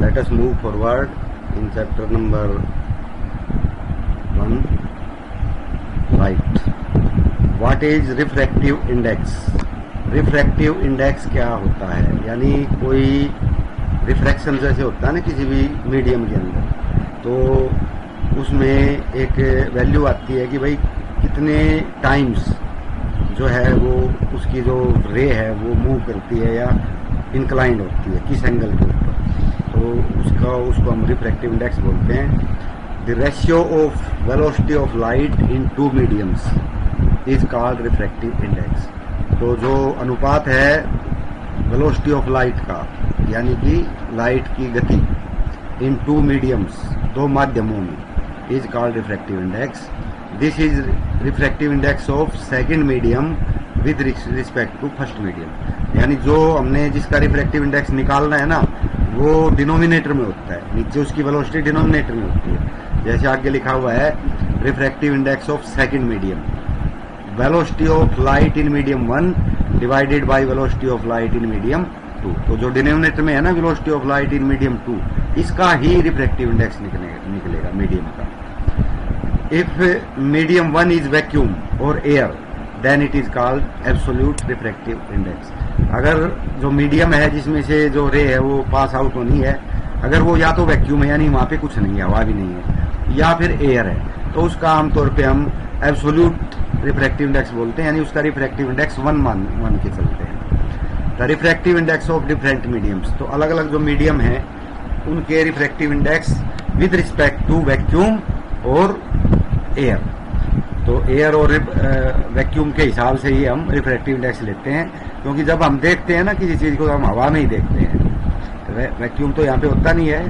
Let us move forward in chapter number 1. Light. What is refractive index? Refractive index क्या होता है? यानी कोई रिफ्रैक्शन जैसे होता है ना किसी भी मीडियम के अंदर, तो उसमें एक वैल्यू आती है कि भाई कितने टाइम्स जो है वो उसकी जो रे है वो मूव करती है या इंक्लाइंड होती है किस एंगल के ऊपर, तो उसको हम रिफ्रैक्टिव इंडेक्स बोलते हैं। The ratio of velocity of light in two mediums is called refractive index. तो जो अनुपात है वेलोसिटी ऑफ लाइट का, यानी कि लाइट की गति इन टू मीडियम्स, दो माध्यमों में, is called refractive index. This is refractive index of second medium with respect to first medium. यानी जो हमने जिसका रिफ्रैक्टिव इंडेक्स निकालना है ना, वो डिनोमिनेटर में होता है, नीचे उसकी वेलोसिटी डिनोमिनेटर में होती है। जैसे आगे लिखा हुआ है refractive index of second medium, velocity of light in medium 1 divided by velocity of light in medium 2। तो जो डिनोमिनेटर में है ना velocity of light in medium 2, इसका ही रिफ्रैक्टिव इंडेक्स निकलेगा मीडियम का। इफ मीडियम 1 इज वैक्यूम और air, then it is called absolute refractive index. अगर जो मीडियम है जिसमें से जो रे है वो पास आउट होनी है, अगर वो या तो वैक्यूम है यानी वहां पे कुछ नहीं है, हवा भी नहीं है, या फिर एयर है, तो उसका आमतौर पे हम एब्सोल्यूट रिफ्रैक्टिव इंडेक्स बोलते हैं, यानी उसका रिफ्रैक्टिव इंडेक्स 1 मान के चलते हैं। The refractive index of different mediums, तो अलग अलग जो मीडियम है उनके refractive index with respect to vacuum और एयर। तो एयर और वैक्यूम के हिसाब से ही हम रिफ्रैक्टिव इंडेक्स लेते हैं, क्योंकि जब हम देखते हैं ना किसी चीज को, तो हम हवा में ही देखते हैं। तो वैक्यूम तो यहाँ पे होता नहीं है,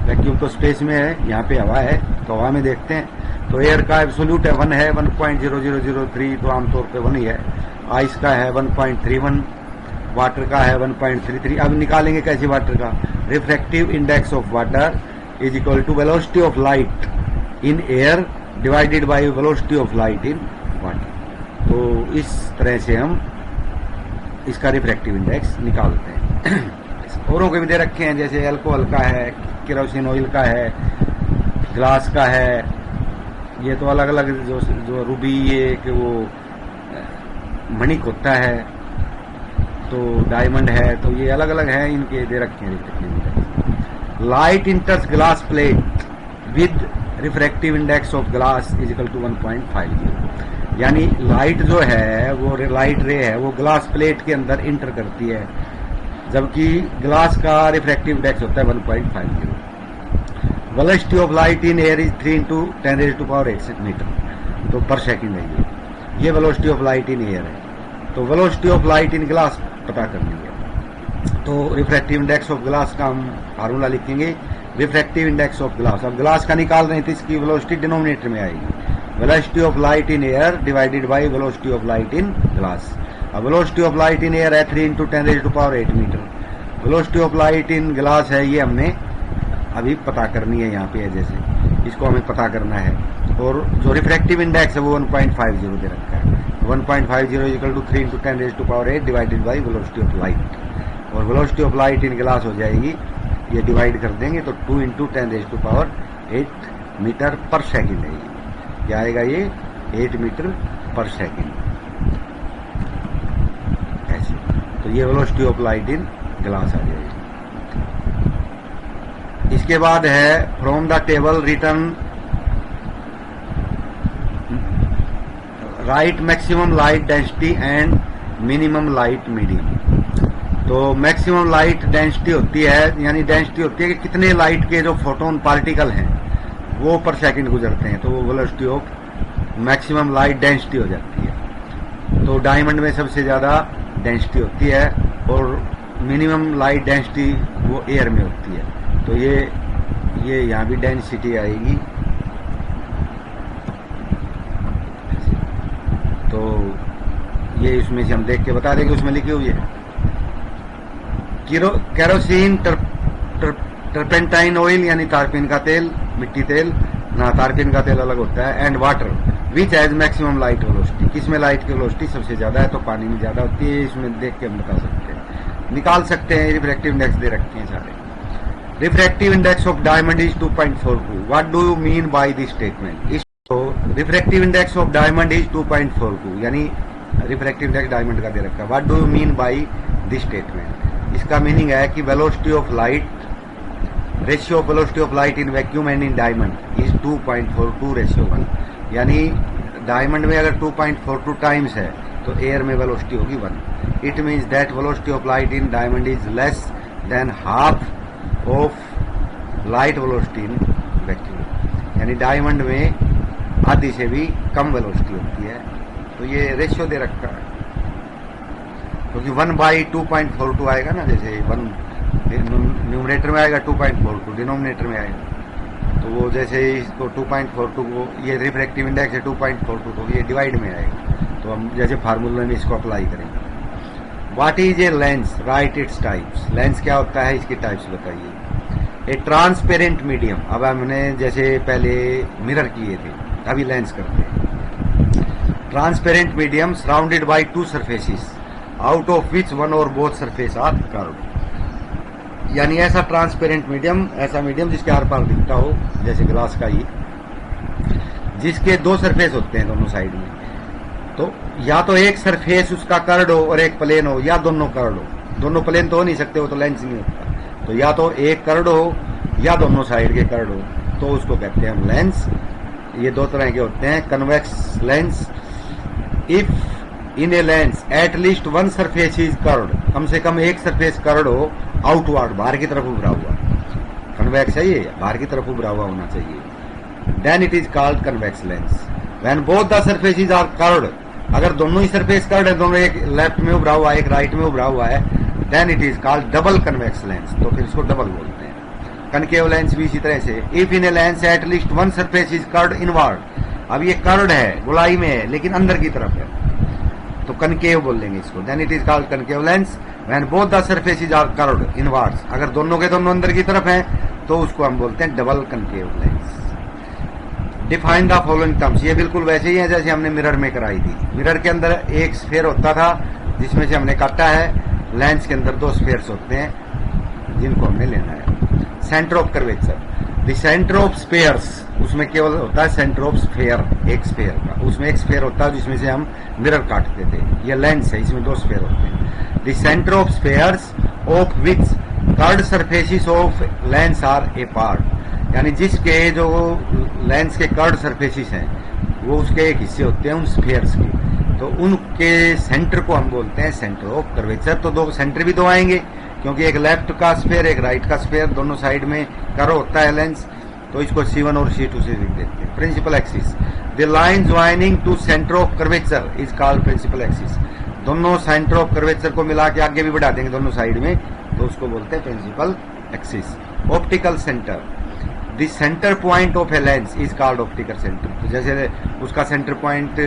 वैक्यूम तो स्पेस में है, यहाँ पे हवा है तो हवा में देखते हैं। तो एयर का एब्सोल्यूट है 1 है, 1.0003, तो आमतौर पे 1 ही है। आइस का है 1.31, वाटर का है 1.33। अब निकालेंगे कैसे वाटर का? Refractive index of water is equal to velocity of light in air divided by velocity of light in water. तो इस तरह से हम इसका रिफ्रैक्टिव इंडेक्स निकालते हैं। औरों के भी दे रखे हैं, जैसे अल्कोहल का है, केरोसिन ऑयल का है, ग्लास का है, ये तो अलग अलग जो रूबी ये कि वो मणिक होता है, तो डायमंड है, तो ये अलग अलग है, इनके दे रखे हैं refractive index. Light enters glass plate with refractive index of glass is equal to 1.50। यानी लाइट जो है वो लाइट रे है वो ग्लास प्लेट के अंदर इंटर करती है, जबकि ग्लास का रिफ्रैक्टिव इंडेक्स होता है 1.50। Velocity of light in air is 3 × 10⁸ metre, तो पर सेकंड है ये velocity of light in air है। तो velocity of light in glass पता करनी है, तो रिफ्रैक्टिव इंडेक्स ऑफ ग्लास का हम फार्मूला लिखेंगे, रिफ्रैक्टिव इंडेक्स ऑफ ग्लास। अब ग्लास का निकाल रहे हैं तो इसकी वेलोसिटी डिनोमिनेटर में आएगी, velocity of light in air divided by velocity of light in glass. अब velocity of light in air है 3 × 10⁸ metre, velocity of light in glass है, ये हमने अभी पता करनी है, यहाँ पे है जैसे, इसको हमें पता करना है। और जो रिफ्रैक्टिव इंडेक्स है वो 1.50 दे रखा है, 1.50 equal to 3 × 10⁸ divided by velocity of light. और velocity of light in glass हो जाएगी, ये डिवाइड कर देंगे तो 2 × 10⁸ मीटर पर सेकेंड है। क्या आएगा ये? 8 मीटर पर सेकेंड ऐसे। तो ये velocity of light in glass आ जाएगी। इसके बाद है from the table return right maximum light density and minimum light medium. तो मैक्सिमम लाइट डेंसिटी होती है, यानी डेंसिटी होती है कि कितने लाइट के जो फोटोन पार्टिकल हैं वो पर सेकंड गुजरते हैं, तो वो velocity of maximum light density हो जाती है। तो डायमंड में सबसे ज्यादा डेंसिटी होती है और मिनिमम लाइट डेंसिटी वो एयर में होती है। तो ये यहाँ भी डेंसिटी आएगी, तो ये इसमें से हम देख के बता देंगे, उसमें लिखी हुई है केरोसिन टर्पेंटाइन ऑयल, यानी तारपीन का तेल, मिट्टी तेल ना, तारपीन का तेल अलग होता है, and water which has maximum light velocity. किसमें लाइट की वेलोसिटी सबसे ज्यादा है? तो पानी में ज्यादा होती है। इसमें देख के हम बता सकते हैं, निकाल सकते हैं, रिफ्रैक्टिव इंडेक्स दे रखे हैं सारे। Refractive index of diamond is 2.42. What do you mean by this statement? इस refractive index of diamond is 2.42, यानी रिफ्रैक्टिव इंडेक्स डायमंड का दे रखा है. What do you mean by this statement? इसका मीनिंग है कि velocity of light, ratio of velocity of light in vacuum and in diamond is 2.42:1. यानी डायमंड में अगर 2.42 टाइम्स है तो एयर में वेलोसिटी होगी 1. It means that velocity of light in diamond is less than half of light velocity in vacuum. यानी diamond में आधी से भी कम वेलोसिटी होती है. तो ये रेशियो दे रखा है क्योंकि 1/2.42 आएगा ना, जैसे 1 न्यूमरेटर में आएगा 2.42, डिनोमिनेटर में आएगा. तो वो जैसे इसको 2.42 को, ये रिफ्रैक्टिव इंडेक्स है 2.42, तो ये डिवाइड में आएगा. तो हम जैसे फार्मूला में इसको अप्लाई करेंगे. What is a lens? Right its types. Lens क्या होता है, इसकी टाइप्स बताइए. ए ट्रांसपेरेंट मीडियम. अब हमने जैसे पहले मिरर किए थे, अभी लेंस करते हैं. Transparent medium surrounded by two surfaces out of which one और बोथ सरफेस आर कर्व्ड. यानी ऐसा ट्रांसपेरेंट मीडियम, ऐसा मीडियम जिसके आर पार दिखता हो, जैसे ग्लास का ही, जिसके दो सरफेस होते हैं दोनों साइड में. तो या तो एक सरफेस उसका कर्ड हो और एक प्लेन हो, या दोनों कर्ड हो. दोनों प्लेन तो हो नहीं सकते, वो तो लेंस नहीं होता. तो या तो एक कर्ड हो या दोनों साइड के कर्ड हो, तो उसको कहते हैं हम लेंस. ये दो तरह के होते हैं. Convex lens, if in a lens at least one surface is curved, कम से कम एक सरफेस कर्ड हो आउटवर्ड, बाहर की तरफ उभरा हुआ. कन्वेक्स है ये, बाहर की तरफ उभरा हुआ होना चाहिए. Then it is called convex lens. When both the surfaces are curved, अगर दोनों ही सरफेस कर्ड है, दोनों एक लेफ्ट में उभरा हुआ है एक राइट में उभरा हुआ है, then it is called double convex lens. तो फिर इसको डबल बोलते हैं. कनकेव लेंस भी इसी तरह से. If in a lens at least one surface is curved inward. अब ये कर्ड है, गोलाई में है, लेकिन अंदर की तरफ है, तो कनकेव बोल देंगे इसको. Then it is called concave lens. When both the surfaces are curved inwards, अगर दोनों के दोनों अंदर की तरफ हैं तो उसको हम बोलते हैं double concave lens. Define the following terms. ये बिल्कुल वैसे ही है जैसे हमने मिरर में कराई थी. मिरर के अंदर एक स्फीयर होता था जिसमें से हमने काटा है. लेंस के अंदर दो स्फीयर्स होते हैं जिनको हमने लेना है. Centre of curvature. The centre of spheres, उसमें केवल होता है सेंटर ऑफ स्फीयर, एक स्फीयर का. उसमें एक स्फीयर होता है जिसमें से हम मिरर काटते थे. ये लेंस है, इसमें दो स्फीयर होते हैं. The centre of spheres of which curved surfaces of lens are a part. यानी जिसके जो लेंस के कर्ड सरफेसेस हैं वो उसके एक हिस्से होते हैं उन स्फीयर्स के. तो उनके सेंटर को हम बोलते हैं सेंटर ऑफ कर्वेचर. तो दो सेंटर भी दो आएंगे क्योंकि एक लेफ्ट का स्फीयर एक राइट का स्फीयर, दोनों साइड में कर्व होता है लेंस. तो इसको C1 और C2 से लिख देते हैं. Principal axis. The line joining two centre of curvature is called principal axis. दोनों सेंटर ऑफ कर्वेचर को मिला के आगे भी बढ़ा देंगे दोनों साइड में, तो उसको बोलते हैं principal axis. Optical centre. The centre point of a lens is called optical centre. तो जैसे उसका सेंटर पॉइंट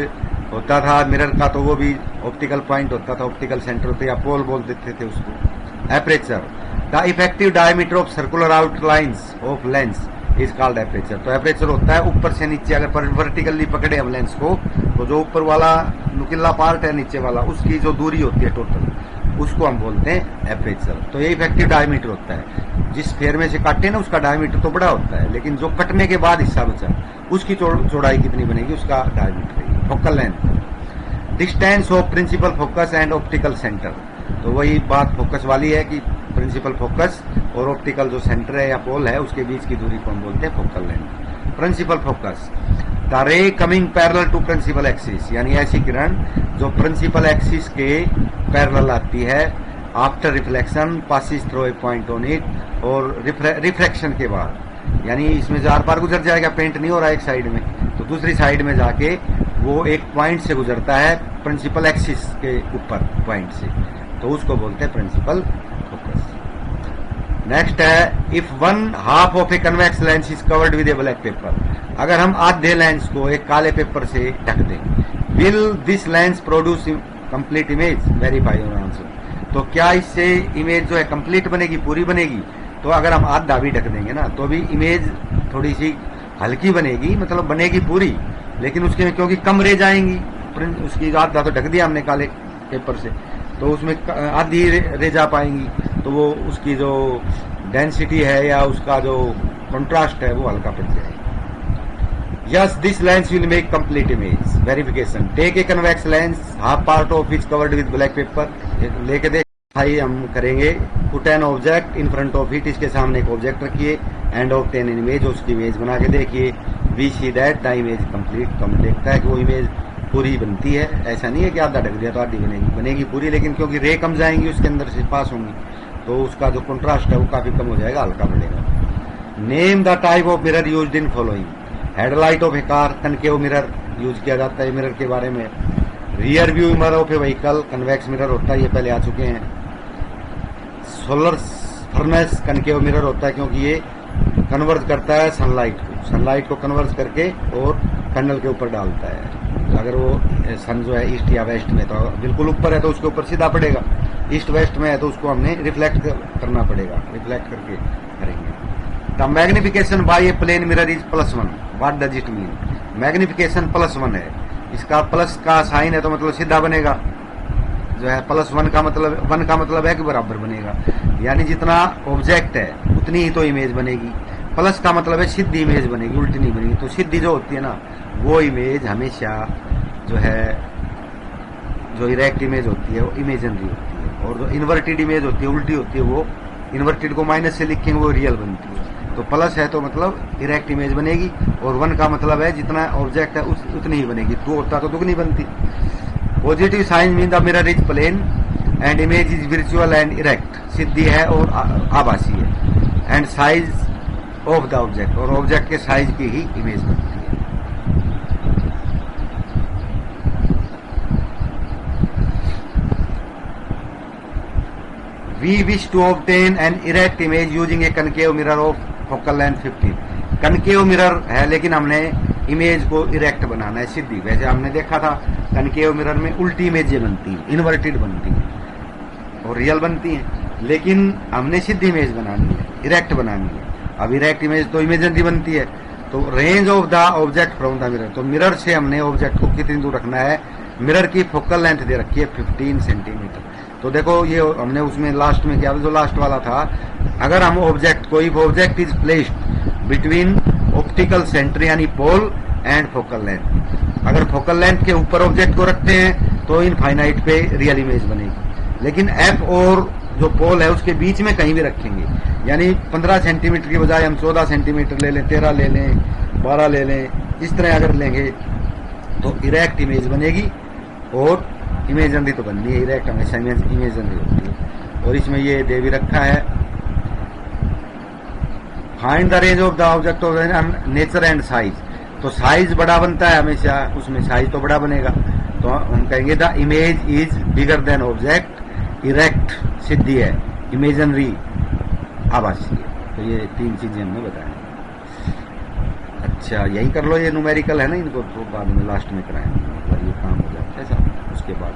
होता था मिरर का, तो वो भी ऑप्टिकल पॉइंट होता था, ऑप्टिकल सेंटर होते या पोल बोल देते थे उसको. Aperture. The effective diameter of circular outlines of lens is called aperture. तो एपरेचर होता है ऊपर से नीचे, अगर वर्टिकली पकड़े हम लेंस को तो जो ऊपर वाला नुकीला पार्ट है नीचे वाला, उसकी जो दूरी होती है टोटल, उसको हम बोलते हैं एपरेचर. तो ये इफेक्टिव डायमीटर होता है. जिस स्फीयर में से काटे ना उसका डायमीटर तो बड़ा होता है, लेकिन जो कटने के बाद हिस्सा बचा उसकी चौड़ाई कितनी बनेगी, उसका डायमीटर है. Focal length. Distance of principal focus and optical centre. तो वही बात फोकस वाली है कि प्रिंसिपल फोकस और ऑप्टिकल जो सेंटर है या पोल है उसके बीच की दूरी को हम बोलते हैं focal length. Principal focus. The ray coming parallel to principal axis. यानी ऐसी किरण जो प्रिंसिपल एक्सिस के पैरेलल आती है. After reflection passes through a point on it. और रिफ्रैक्शन के बाद, यानी इसमें से आर पार गुजर जाएगा, पेंट नहीं हो रहा एक साइड में, तो दूसरी साइड में जाके वो एक पॉइंट से गुजरता है प्रिंसिपल एक्सिस के ऊपर पॉइंट से, तो उसको बोलते हैं प्रिंसिपल फोकस. नेक्स्ट है if one half of a convex lens is covered with A black pepper. अगर हम आधे लेंस को एक काले पेपर से ढक दें, will this lens produce complete image? Verify your answer. तो क्या इससे इमेज जो है कंप्लीट बनेगी, पूरी बनेगी? तो अगर हम आधा भी ढक देंगे ना तो भी इमेज थोड़ी सी हल्की बनेगी, मतलब बनेगी पूरी, लेकिन उसके में क्योंकि कम रेज आएंगी, उसकी आधा तो ढक दिया हमने काले पेपर से, तो उसमें आधी रेज आ पाएंगी, तो वो उसकी जो डेंसिटी है या उसका जो कंट्रास्ट है वो हल्का पड़ जाएगा। Yes, this lens will make complete image. Verification. Take a convex lens, half part of which covered with black paper. लेके देख भाई हम करेंगे। Put an object in front of it. इसके सामने एक ऑब्जेक्ट रखिए and obtain an image. उसकी इमेज बना के देखिए। We see that the image complete. तो हम देखता है कि वो इमेज पूरी बनती है। ऐसा नहीं है कि आधा ढक दिया तो आधी बनेगी, बनेगी पूरी, लेकिन क्योंकि रे कम जाएंगी उसके अंदर से पास होंगी तो उसका जो कंट्रास्ट है वो काफी कम हो जाएगा, हल्का बढ़ेगा। Name the type of mirror used in following. Headlight of A car, concave mirror use किया जाता है मिरर के बारे में। Rear view mirror of A vehicle, convex mirror होता है, ये पहले आ चुके हैं। सोलर फर्नेस कनकेव मिरर होता है क्योंकि ये कन्वर्ट करता है सनलाइट को कन्वर्ट करके और पैनल के ऊपर डालता है। अगर वो सन जो है ईस्ट या वेस्ट में, तो बिल्कुल ऊपर है तो उसके ऊपर सीधा पड़ेगा, ईस्ट वेस्ट में है तो उसको हमने रिफ्लेक्ट करना पड़ेगा, रिफ्लेक्ट करके करेंगे। The magnification by a plane mirror is +1। What does it mean? Magnification +1 है, इसका प्लस का साइन है तो मतलब सीधा बनेगा, जो है +1 का मतलब 1 का मतलब है कि बराबर बनेगा, यानी जितना ऑब्जेक्ट है उतनी ही तो इमेज बनेगी। प्लस का मतलब है सीधी इमेज बनेगी, उल्टी नहीं बनेगी। तो सीधी जो होती है ना वो इमेज हमेशा जो है, जो इरेक्ट इमेज होती है वो इमेजनरी होती है, और जो इन्वर्टेड इमेज होती है उल्टी होती है वो इन्वर्टेड को माइनस से लिखेंगे वो रियल बनती है। तो प्लस है तो मतलब इरेक्ट इमेज बनेगी, और 1 का मतलब है जितना ऑब्जेक्ट है उतनी ही बनेगी, 2 होता तो दुगनी बनती। Positive sign mean the mirror is plane and image is virtual and erect, सीधी है और आभासी है। And size of the object, और ऑब्जेक्ट के साइज की ही इमेज बनती है। We wish to obtain an erect image using a concave mirror of focal length 15। Concave mirror है लेकिन हमने इमेज को इरेक्ट बनाना है, सीधी। वैसे हमने देखा था कनकेव मिरर में उल्टी इमेजें बनती हैं, इन्वर्टेड बनती हैं और रियल बनती हैं, लेकिन हमने सीधी इमेज बनानी है, इरेक्ट बनानी है। अब इरेक्ट इमेज तो इमेजनरी बनती है। तो range of the object from the mirror, तो मिरर से हमने ऑब्जेक्ट को कितनी दूर रखना है। मिरर की फोकल लेंथ दे रखी है 15 सेंटीमीटर। तो देखो ये हमने उसमें लास्ट में क्या, जो लास्ट वाला था, अगर हम ऑब्जेक्ट कोई object is placed between optical centre यानी पोल एंड फोकल लेंथ, अगर फोकल लेंथ के ऊपर ऑब्जेक्ट को रखते हैं तो इनफाइनाइट पे रियल इमेज बनेगी। लेकिन एफ और जो पोल है उसके बीच में कहीं भी रखेंगे, यानी 15 सेंटीमीटर की बजाय हम 14 सेंटीमीटर ले लें, 13 ले लें, 12 ले लें, इस तरह अगर लेंगे तो इरेक्ट इमेज बनेगी। और इमेजनरी तो बननी है, इरेक्ट हमेशा इमेजनरी होती है। और इसमें ये दे भी रखा है, find the range of the object of nature and size. तो साइज बड़ा बनता है हमेशा, उसमें साइज तो बड़ा बनेगा। तो हम कहेंगे the image is bigger than object, erect सीधी है, इमेजनरी आभासी है। तो ये 3 चीजें हमने बताया। अच्छा यही कर लो, ये न्यूमेरिकल है ना, इनको तो बाद में लास्ट में कराएंगे, मतलब ये काम हो जाता है सब उसके बाद।